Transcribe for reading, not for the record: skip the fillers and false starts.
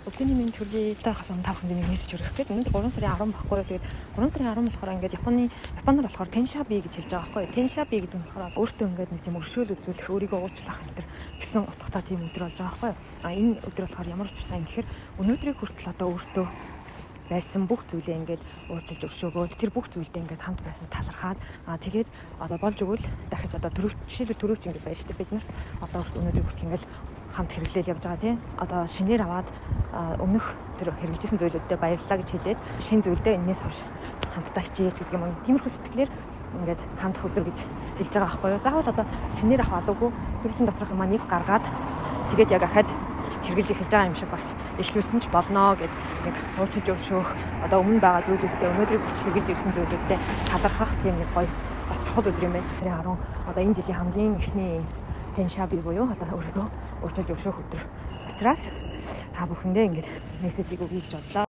Өглөөний мэнд хүргэе. Таахсан та бүхэнд нэг мессеж өргөх гээд өнөөдөр 3 сарын 10 баггүй. Тэгээд 3 сарын 10 болохоор ингээд Японоор болохоор Теншаби гэж хэлж байгаа байхгүй. Теншаби гэдэг нь болохоор өөртөө ингээд нэг тийм өршөөл үзүүлэх, өөрийгөө уучлах энэ төр гэсэн утгатай тийм өдөр болж байгаа байхгүй. Энэ өдөр болохоор ямар учиртай юм гэхээр өнөөдрийг хүртэл одоо өөртөө байсан бүх зүйлээ ингээд уучлж өршөөгөөд тэр бүх зүйлдээ ингээд хамт байсан талархаад тэгээд одоо болж өгвөл дахиж одоо жишээлбэл ингээд байж штэ бид нарт одоо өнөөдөр хүртэл ингээд хамт хэрэглээл явж байгаа тийм одоо шинээр аваад өмнөх тэр хэрэгжүүлсэн зүйлүүддээ баярлалаа гэж хэлээд шинэ зүйлдээ энэс хойш хамтдаа хичээж гэдэг юм. Тиймэрхүү сэтгэлээр ингээд хандах өдөр гэж хэлж байгаа байхгүй юу. Заавал одоо шинээр авах алуугүй төрсөн доторх юм нэг гаргаад тэгээд яг ахад хэрэгжилж эхэлж байгаа юм шиг бас эхлүүлсэн ч болно гэд нэг уучилж өршөөх одоо өмнө байгаа зүйлүүддээ өнөөдрийг хүртэл хэрэгжилж ирсэн зүйлүүддээ талархах тийм нэг гоё бас чухал өдөр юм байна. Тэр 10 одоо энэ жилийн хамгийн эхний Теншаби буюу одоо өөрийгөө уучилж өршөөх өдөр учраас та бүхэндээ ингээд мессежийг өгье гэж бодлоо.